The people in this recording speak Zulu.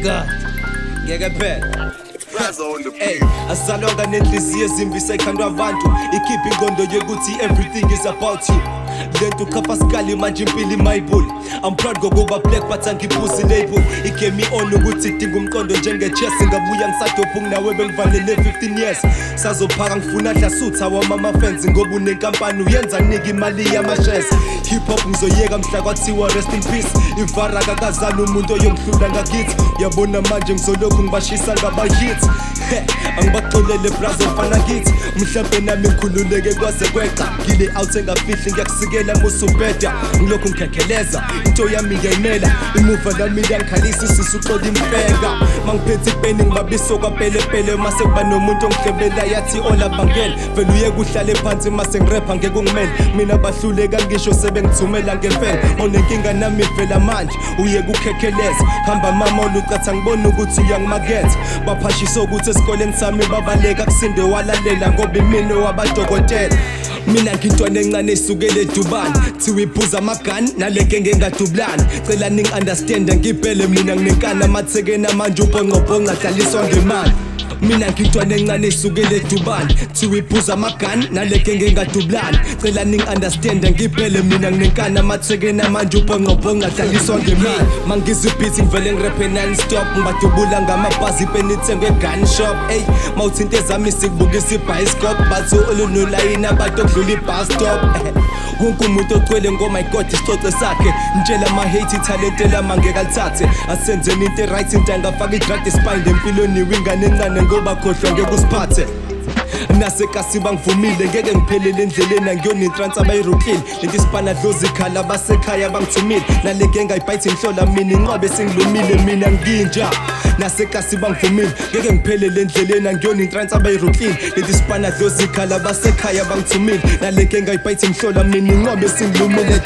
God ngeke phela Hey, asalonga nenhliziyo ezimbi sekhandwa abantu ikhipha ingondo yokuthi everything is about you lento khapha skali manje impilo imayibuli I'm proud gokuba black but angiphuzi label igame on ukuthi idinga umqondo njenge chess ngabuya ngisadopha nginawe bengivalele 15 years sazophaka ngifuna dlasutha wamama fans ngoba unenkampani uyenza nika imali yamashares hip hop ngizoyeka mhla kwathiwa rest in peace ivara kakazana umuntu oyomhlula ngakithi uyabona manje ngizolokhu ngibashisa ngabahits angibaqolele brazo fana kithi mhlawumbe nami ngikhululeke kwaze kweqa ngile out engafihli ngiyakusikela musubeda ngilokhu ngikekheleza into yami ngiyayimela imuva lami liyangikhalisa isisu uxola impeka mangiphethe ipeni ngibabiso kwapelepele mase kuba nomuntu ongihlebela yathi olabangela vele uye kuhlale phansi mase ngirapha ngeke ungimele mina bahluleka ngisho sebengithumela ngempela onenkinga nami vela manje uye kukhekheleza hamba mama olucatha ngibona ukuthi uyangimaketha baphashisa ukuthi esikoleni sami babaleka kusinde walalela ngoba imini wabadokotela mina ngintwana encane esukele eDubai thiwe iphuza amagani naleke ngengadublana cela ning understand ngibhele mina nginenkana amathekena manje ubhonqobhonqa dlaliswa ngemali mina ngintwana encane esukele eDubai thiwe iphuza amagani naleke ngengadublana cela ning understand ngibhele mina nginenkana amathekena manje ubhonqobhonqa dlaliswa ngemali mangizwe beat ngivele ngiraphe non stop ngibadubula ngamabhazi ipenithengwe gun shop hey mawuthinte zami sikubukisa ibiscope bathu olunolayini abantu okudlula ibus stop wonke umuntu ocwele ngo my god isicoce sakhe ngitshela ama hate talent lama ngeke alithathe asenzeni into right into angafaka idrag spine empilweni wingane encane ngoba khohlwa ngeke usiphathe nasekasi bangivumile ngeke ngiphelele endleleni ngiyonitrans abayirukile lenti sipana dlozi khala basekhaya bangithumile naleke ngayibhayithi ngihlola mina inqobe singilumile mina nginja nasekasi bangivumile ngeke ngiphelele endleleni ngiyonitrans abayirukile lenti sipana dlozi khala basekhaya bangithumile naleke ngayibhayithi ngihlola mina inqobe singilumile